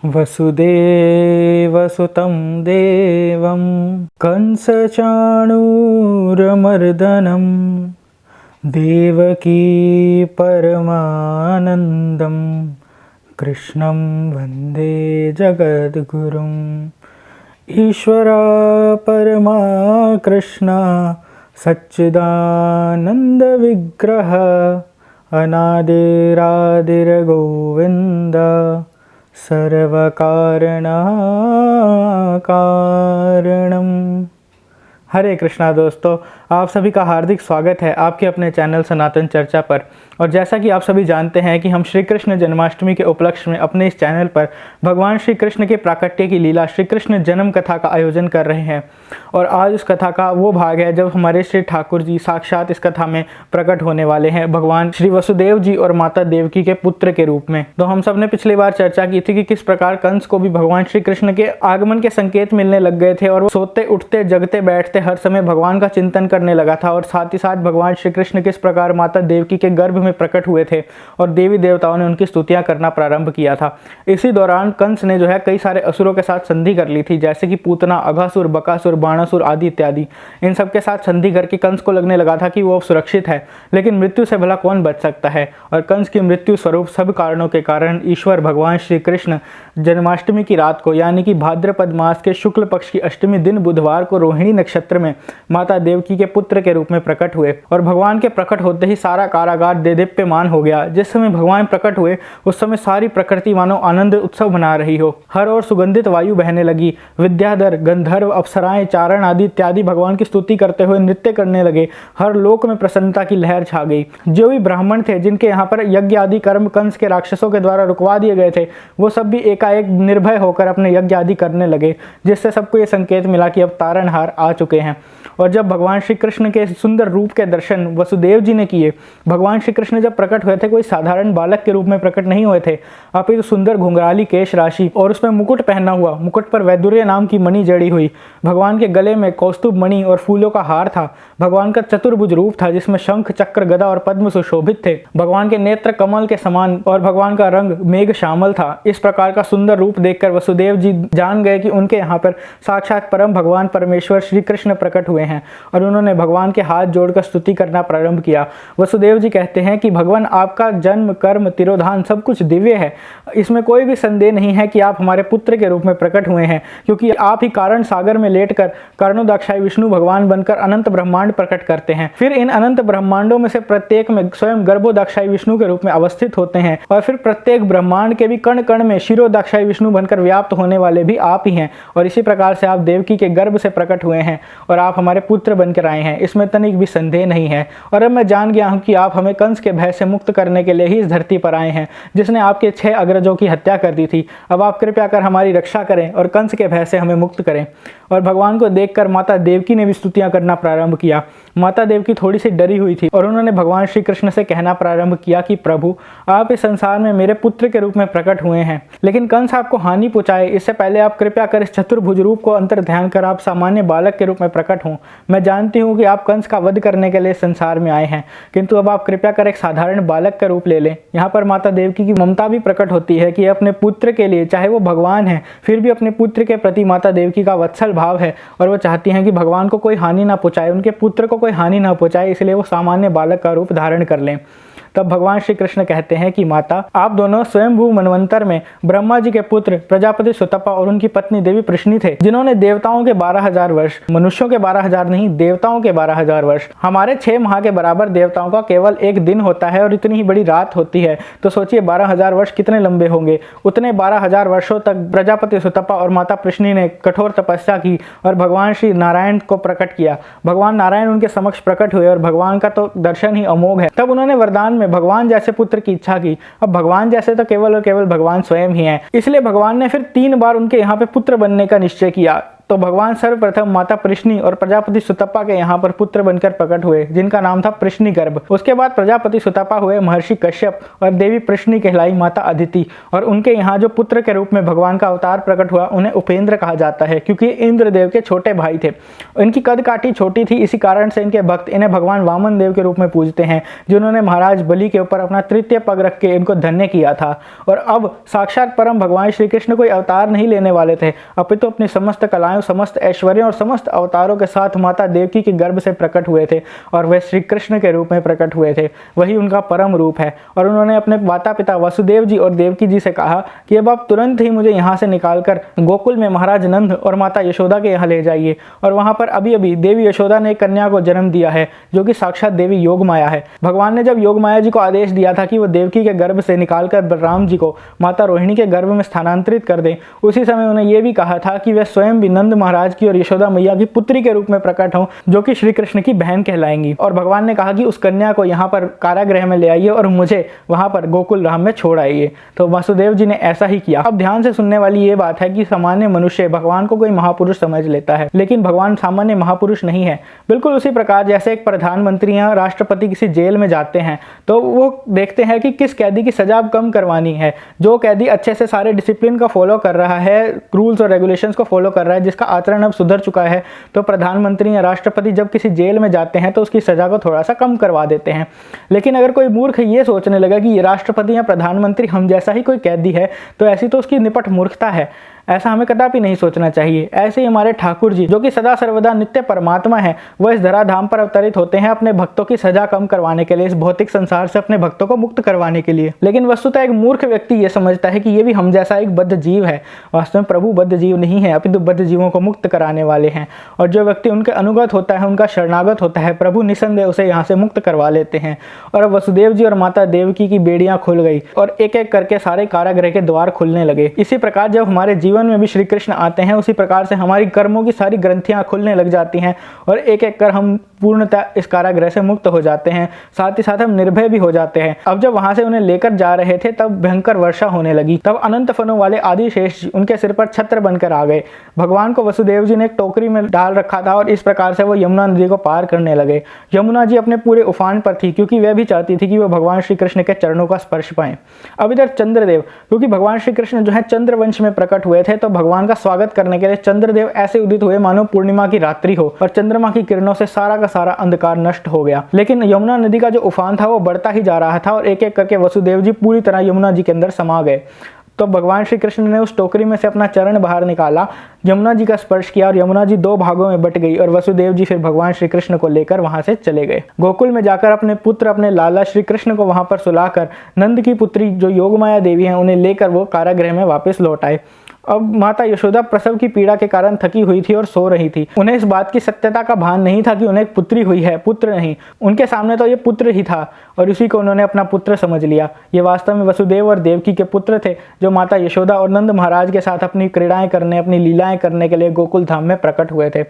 वसुदेवसुतं देवं कंसचाणूरमर्दनं देवकी परमानन्दं कृष्णं वन्दे जगद्गुरुम्। ईश्वरा परमा कृष्ण सच्चिदानन्दविग्रह अनादिरादिर्गोविन्द सर्वकारणकारणम्। हरे कृष्णा दोस्तों, आप सभी का हार्दिक स्वागत है आपके अपने चैनल सनातन चर्चा पर। और जैसा कि आप सभी जानते हैं कि हम श्री कृष्ण जन्माष्टमी के उपलक्ष्य में अपने इस चैनल पर भगवान श्री कृष्ण के प्राकट्य की लीला श्री कृष्ण जन्म कथा का आयोजन कर रहे हैं। और आज उस कथा का वो भाग है जब हमारे श्री ठाकुर जी साक्षात इस कथा में प्रकट होने वाले हैं, भगवान श्री वसुदेव जी और माता देवकी के पुत्र के रूप में। तो हम सब ने पिछली बार चर्चा की थी कि किस प्रकार कंस को भी भगवान श्री कृष्ण के आगमन के संकेत मिलने लग गए थे और वो सोते उठते जगते बैठते हर समय भगवान का चिंतन करने लगा था। और साथ ही साथ भगवान श्री कृष्ण किस प्रकार माता देवकी के गर्भ में प्रकट हुए थे और देवी देवताओं ने उनकी स्तुतियां करना प्रारंभ किया था। इसी दौरान कंस ने जो है कई सारे असुरों के साथ संधि कर ली थी, जैसे कि पूतना, अघासुर, बकासुर, बाणासुर आदि इत्यादि। इन सब के साथ संधि करके कंस को लगने लगा था कि वो सुरक्षित है, लेकिन मृत्यु से भला कौन बच सकता है। और कंस की मृत्यु स्वरूप सब कारणों के कारण ईश्वर भगवान श्री कृष्ण जन्माष्टमी की रात को, यानी कि भाद्रपद मास के शुक्ल पक्ष की अष्टमी दिन बुधवार को रोहिणी नक्षत्र में माता देवकी के पुत्र के रूप में प्रकट हुए। और भगवान के प्रकट होते ही सारा कारागार देदीप्यमान हो गया। जिस समय भगवान प्रकट हुए उस समय सारी प्रकृति मानो आनंद उत्सव मना रही हो। हर ओर सुगंधित वायु बहने लगी। विद्याधर, गंधर्व, अप्सराएं, चारण आदि इत्यादि भगवान की स्तुति करते हुए नृत्य करने लगे। हर लोक में प्रसन्नता की लहर छा गई। जो भी ब्राह्मण थे जिनके यहाँ पर यज्ञ आदि कर्म कंस के राक्षसों के द्वारा रुकवा दिए गए थे, वो सब भी एकाएक निर्भय होकर अपने यज्ञ आदि करने लगे, जिससे सबको ये संकेत मिला कि अब तारणहार आ चुके हैं। और जब भगवान श्री कृष्ण के सुंदर रूप के दर्शन वसुदेव जी ने किए, भगवान श्री कृष्ण जब प्रकट हुए थे कोई साधारण बालक के रूप में प्रकट नहीं हुए थे, अपितु सुंदर घुंघराली केश राशि और उसमें मुकुट पहना हुआ, मुकुट पर वैदुर्य नाम की मणि जड़ी हुई। भगवान के गले में कौस्तुभ मणि और फूलों का हार था। भगवान का चतुर्भुज रूप था जिसमें शंख, चक्र, गदा और पद्म सुशोभित थे। भगवान के नेत्र कमल के समान और भगवान का रंग मेघ श्यामल था। इस प्रकार का सुंदर रूप देखकर वसुदेव जी जान गए कि उनके यहाँ पर साक्षात परम भगवान परमेश्वर श्री कृष्ण प्रकट हुए हैं। और उन्होंने भगवान के हाथ जोड़कर स्तुति करना प्रारंभ किया। वसुदेव जी कहते हैं कि भगवान आपका जन्म, कर्म, तिरोधान सब कुछ दिव्य है। इसमें कोई भी संदेह नहीं है कि आप हमारे पुत्र के रूप में प्रकट हुए हैं, क्योंकि आप ही कारण सागर में लेटकर कर्णोदाक्षाई विष्णु भगवान बनकर अनंत ब्रह्मांड प्रकट करते हैं। फिर इन अनंत ब्रह्मांडों में से प्रत्येक में स्वयं गर्भोदाक्षाई विष्णु के रूप में अवस्थित होते हैं। और फिर प्रत्येक ब्रह्मांड के भी कण कण में शिरोदाक्षाई विष्णु बनकर व्याप्त होने वाले भी आप ही हैं। और इसी प्रकार से आप देवकी के गर्भ से प्रकट हुए हैं और आप हमारे पुत्र बनकर आए हैं, इसमें तनिक भी संदेह नहीं है। और अब मैं जान गया हूं कि आप हमें कंस के भय से मुक्त करने के लिए ही इस धरती पर आए हैं, जिसने आपके 6 अग्रजों की हत्या कर दी थी। अब आप कृपया कर हमारी रक्षा करें और कंस के भय से हमें मुक्त करें। और भगवान को देखकर माता देवकी ने भी स्तुतियां करना प्रारंभ किया। माता देवकी थोड़ी सी डरी हुई थी और उन्होंने भगवान श्री कृष्ण से कहना प्रारंभ किया कि प्रभु, आप इस संसार में मेरे पुत्र के रूप में प्रकट हुए हैं, लेकिन कंस आपको हानि पहुंचाए इससे पहले आप कृपया कर इस चतुर्भुज रूप को अंतर ध्यान कर आप सामान्य बालक के रूप में प्रकट हों। मैं जानती हूँ कि आप कंस का वध करने के लिए संसार में आए हैं, किंतु अब आप कृपया कर एक साधारण बालक का रूप ले लें। यहाँ पर माता देवकी की ममता भी प्रकट होती है कि अपने पुत्र के लिए, चाहे वो भगवान है, फिर भी अपने पुत्र के प्रति माता देवकी का वत्सल भाव है और वो चाहती हैं कि भगवान को कोई हानि ना पहुंचाए, उनके पुत्र को कोई हानि ना पहुंचाए, इसलिए वो सामान्य बालक का रूप धारण कर लें। तब भगवान श्री कृष्ण कहते हैं कि माता, आप दोनों स्वयंभू मनवंतर में ब्रह्मा जी के पुत्र प्रजापति सुतपा और उनकी पत्नी देवी प्रश्नी थे, जिन्होंने देवताओं के 12,000 वर्ष, मनुष्यों के 12,000 नहीं, देवताओं के 12,000 वर्ष, हमारे 6 माह के बराबर देवताओं का केवल एक दिन होता है और इतनी ही बड़ी रात होती है। तो सोचिए 12,000 वर्ष कितने लंबे होंगे। उतने 12,000 वर्षों तक प्रजापति सुतपा और माता प्रश्नी ने कठोर तपस्या की और भगवान श्री नारायण को प्रकट किया। भगवान नारायण उनके समक्ष प्रकट हुए और भगवान का तो दर्शन ही अमोघ है। तब उन्होंने वरदान में भगवान जैसे पुत्र की इच्छा की। अब भगवान जैसे तो केवल और केवल भगवान स्वयं ही हैं, इसलिए भगवान ने फिर 3 बार उनके यहाँ पे पुत्र बनने का निश्चय किया। तो भगवान सर्वप्रथम माता प्रश्नि और प्रजापति सुतप्पा के यहाँ पर पुत्र बनकर प्रकट हुए, जिनका नाम था प्रश्नि गर्भ। उसके बाद प्रजापति सुतप्पा हुए महर्षि कश्यप और देवी प्रश्नि कहलाई माता अदिति। और उनके यहाँ जो पुत्र के रूप में भगवान का अवतार प्रकट हुआ उन्हें उपेंद्र कहा जाता है, क्योंकि इंद्रदेव के छोटे भाई थे। इनकी कद काठी छोटी थी, इसी कारण से इनके भक्त इन्हें भगवान वामन देव के रूप में पूजते हैं, जिन्होंने महाराज बलि के ऊपर अपना तृतीय पग रख के इनको धन्य किया था। और अब साक्षात परम भगवान श्री कृष्ण कोई अवतार नहीं लेने वाले थे, अपितु अपनी समस्त कलाएं, समस्त ऐश्वर्यों और समस्त अवतारों के साथ माता देवकी के गर्भ से प्रकट हुए थे और वह श्री कृष्ण के रूप में प्रकट हुए थे। वही उनका परम रूप है। और उन्होंने अपने माता पिता वसुदेव जी और देवकी जी से कहा कि अब आप तुरंत ही मुझे यहाँ से निकालकर गोकुल में महाराज नंद और माता यशोदा के यहाँ ले जाइए। और वहाँ पर अभी अभी देवी यशोदा ने एक कन्या को जन्म दिया है, जो कि साक्षात देवी योग माया है। भगवान ने जब योग माया जी को आदेश दिया था कि वो देवकी के गर्भ से निकालकर बलराम जी को माता रोहिणी के गर्भ में स्थानांतरित कर दें, उसी समय उन्हें यह भी कहा था कि वे स्वयं भी नंद महाराज की और यशोदा मैया की पुत्री के रूप में प्रकट हों, जो कि श्री कृष्ण की बहन कहलाएंगी। और भगवान ने कहा कि उस कन्या को यहाँ पर कारागृह में ले आइए और मुझे वहाँ पर गोकुल धाम में छोड़ आइए। तो वासुदेव जी ने ऐसा ही किया। अब ध्यान से सुनने वाली ये बात है कि सामान्य मनुष्य भगवान को कोई महापुरुष समझ लेता है, लेकिन भगवान सामान्य महापुरुष नहीं है। बिल्कुल उसी प्रकार जैसे एक प्रधानमंत्री या राष्ट्रपति किसी जेल में जाते हैं तो वो देखते हैं कि किस कैदी की सजा कम करवानी है। जो कैदी अच्छे से सारे डिसिप्लिन को फॉलो कर रहा है, रूल्स और रेगुलेशंस को फॉलो कर रहा है, जिसका आचरण अब सुधर चुका है, तो प्रधानमंत्री या राष्ट्रपति जब किसी जेल में जाते हैं तो उसकी सजा को थोड़ा सा कम करवा देते हैं। लेकिन अगर कोई मूर्ख ये सोचने लगा कि ये राष्ट्रपति या प्रधानमंत्री हम जैसा ही कोई कैदी है, तो ऐसी तो उसकी निपट मूर्खता है। ऐसा हमें कदापि नहीं सोचना चाहिए। ऐसे ही हमारे ठाकुर जी, जो कि सदा सर्वदा नित्य परमात्मा है, वह इस धराधाम पर अवतरित होते हैं अपने भक्तों की सजा कम करवाने के लिए, इस भौतिक संसार से अपने भक्तों को मुक्त करवाने के लिए। लेकिन वस्तुतः एक मूर्ख व्यक्ति ये समझता है कि ये भी हम जैसा एक बद्ध जीव है। वास्तव में प्रभु बद्ध जीव नहीं है, अपितु बद्ध जीवों को मुक्त कराने वाले हैं। और जो व्यक्ति उनके अनुगत होता है, उनका शरणागत होता है, प्रभु निसंदेह उसे यहाँ से मुक्त करवा लेते हैं। और अब वसुदेव जी और माता देवकी की बेड़ियां खुल गई और एक एक करके सारे कारागृह के द्वार खुलने लगे। इसी प्रकार जब हमारे जीवन में भी श्री कृष्ण आते हैं, उसी प्रकार से हमारी कर्मों की सारी ग्रंथियां खुलने लग जाती हैं और एक एक कर हम पूर्णतः इस कारागृह से मुक्त हो जाते हैं। साथ ही साथ हम निर्भय भी हो जाते हैं। अब जब वहां से उन्हें लेकर जा रहे थे तब भयंकर वर्षा होने लगी। तब अनंत फनों वाले आदिशेष जी उनके सिर पर छत्र बनकर आ गए। भगवान को वसुदेव जी ने एक टोकरी में डाल रखा था और इस प्रकार से वो यमुना नदी को पार करने लगे। यमुना जी अपने पूरे उफान पर थी, क्योंकि वह भी चाहती थी कि वो भगवान श्री कृष्ण के चरणों का स्पर्श पाएं। अब इधर चंद्रदेव, क्योंकि भगवान श्री कृष्ण जो है चंद्रवंश में प्रकट हुए थे, तो भगवान का स्वागत करने के लिए चंद्रदेव ऐसे उदित हुए मानो पूर्णिमा की रात्रि हो और चंद्रमा की किरणों से सारा का सारा अंधकार नष्ट हो गया। लेकिन यमुना नदी का जो उफान था वो बढ़ता ही जा रहा था और एक एक करके वसुदेव जी पूरी तरह यमुना जी के अंदर समा गए। तो भगवान श्री कृष्ण ने उस टोकरी में से अपना चरण बाहर निकाला, यमुना जी का स्पर्श किया और यमुना जी दो भागों में बट गई और वसुदेव जी फिर भगवान श्री कृष्ण को लेकर वहां से चले गए। गोकुल में जाकर अपने पुत्र, अपने लाला श्री कृष्ण को वहां पर सुलाकर नंद की पुत्री जो योगमाया देवी हैं उन्हें लेकर वो कारागृह में वापस लौट आए। अब माता यशोदा प्रसव की पीड़ा के कारण थकी हुई थी और सो रही थी। उन्हें इस बात की सत्यता का भान नहीं था कि उन्हें एक पुत्री हुई है, पुत्र नहीं। उनके सामने तो ये पुत्र ही था और उसी को उन्होंने अपना पुत्र समझ लिया। ये वास्तव में वसुदेव और देवकी के पुत्र थे, जो माता यशोदा और नंद महाराज के साथ अपनी क्रीड़ाएं करने, अपनी लीलाएं करने के लिए गोकुल धाम में प्रकट हुए थे।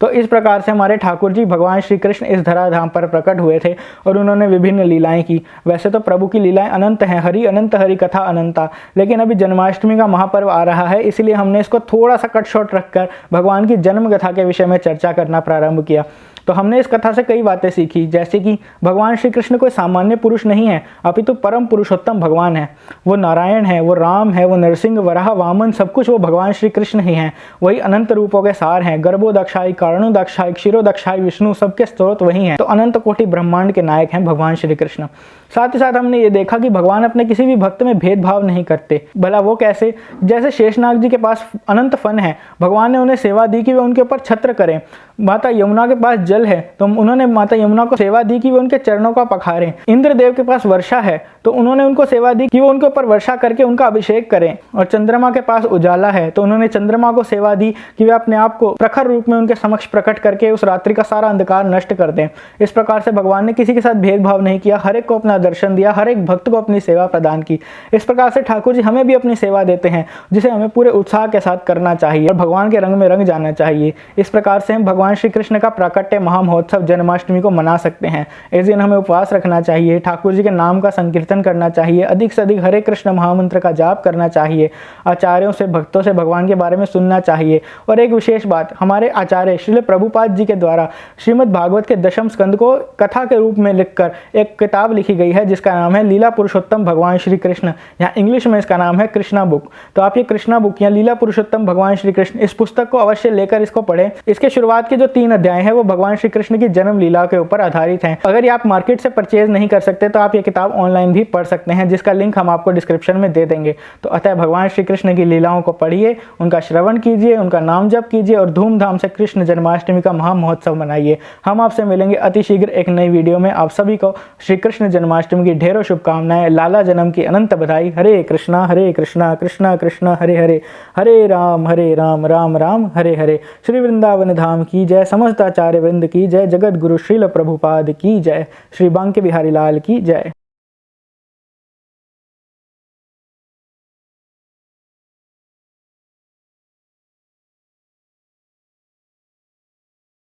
तो इस प्रकार से हमारे ठाकुर जी भगवान श्री कृष्ण इस धराधाम पर प्रकट हुए थे और उन्होंने विभिन्न लीलाएं की। वैसे तो प्रभु की लीलाएं अनंत हैं, हरि अनंत हरि कथा अनंता, लेकिन अभी जन्माष्टमी का महापर्व आ रहा है, इसलिए हमने इसको थोड़ा सा कट शॉर्ट रखकर भगवान की जन्म कथा के विषय में चर्चा करना प्रारंभ किया। तो हमने इस कथा से कई बातें सीखी, जैसे कि भगवान श्री कृष्ण कोई सामान्य पुरुष नहीं है, अपितु परम पुरुषोत्तम भगवान है। वो नारायण है, वो राम है, वो नरसिंह, वराह, वामन, सब कुछ वो भगवान श्री कृष्ण ही हैं। वही अनंत रूपों के सार हैं। गर्भोदक्षाई, कारणोदक्षाई, क्षीरोदक्षाई विष्णु, सबके स्रोत वही हैं। तो अनंत कोटि ब्रह्मांड के नायक हैं भगवान श्री कृष्ण। साथ ही साथ हमने ये देखा कि भगवान अपने किसी भी भक्त में भेदभाव नहीं करते। भला वो कैसे? जैसे शेषनाग जी के पास अनंत फन है, भगवान ने उन्हें सेवा दी कि वे उनके ऊपर छत्र करें। माता यमुना के पास जल है, तो उन्होंने माता यमुना को सेवा दी कि वे उनके चरणों का पखारें। इंद्रदेव के पास वर्षा है, तो उन्होंने उनको सेवा दी कि वो उनके ऊपर वर्षा करके उनका अभिषेक करें। और चंद्रमा के पास उजाला है, तो उन्होंने चंद्रमा को सेवा दी कि वे अपने आप को प्रखर रूप में उनके समक्ष प्रकट करके उस रात्रि का सारा अंधकार नष्ट कर दें। इस प्रकार से भगवान ने किसी के साथ भेदभाव नहीं किया, हर एक को अपना दर्शन दिया, हर एक भक्त को अपनी सेवा प्रदान की। इस प्रकार से ठाकुर जी हमें भी अपनी सेवा देते हैं, जिसे हमें पूरे उत्साह के साथ करना चाहिए और भगवान के रंग में रंग जाना चाहिए। इस प्रकार से हम भगवान भगवान श्री कृष्ण का प्राकट्य महामहोत्सव जन्माष्टमी को मना सकते हैं। इस दिन हमें उपवास रखना चाहिए, ठाकुर जी के नाम का संकीर्तन करना चाहिए, अधिक से अधिक हरे कृष्ण महामंत्र का जाप करना चाहिए, आचार्यों से भक्तों से भगवान के बारे में सुनना चाहिए। और एक विशेष बात, हमारे आचार्य श्रील प्रभुपाद जी के द्वारा श्रीमद् भागवत के दशम स्कंद को कथा के रूप में लिखकर एक किताब लिखी गई है जिसका नाम है लीला पुरुषोत्तम भगवान श्री कृष्ण, या इंग्लिश में इसका नाम है कृष्णा बुक। तो आप ये कृष्णा बुक या लीला पुरुषोत्तम भगवान श्री कृष्ण, इस पुस्तक को अवश्य लेकर इसको पढ़ें। इसके शुरुआत के जो 3 अध्याय हैं वो भगवान श्री कृष्ण की जन्म लीला के ऊपर आधारित हैं। अगर ये आप मार्केट से परचेज नहीं कर सकते तो आप ये किताब ऑनलाइन भी पढ़ सकते हैं, जिसका लिंक हम आपको डिस्क्रिप्शन में दे देंगे। तो अतः भगवान श्री कृष्ण की लीलाओं को पढ़िए, उनका श्रवण कीजिए, उनका नाम जप कीजिए और धूमधाम से कृष्ण जन्माष्टमी का महामहोत्सव मनाइए। हम आपसे मिलेंगे अति शीघ्र एक नई वीडियो में। आप सभी को श्री कृष्ण जन्माष्टमी की ढेरों शुभकामनाएं, लाला जन्म की अनंत बधाई। हरे कृष्णा कृष्णा कृष्णा हरे हरे, हरे राम राम राम हरे हरे। श्री वृंदावन धाम की जय, समस्त आचार्य वृंद की जय, जगत गुरु श्रील प्रभुपाद की जय, श्री बांके बिहारी लाल की जय।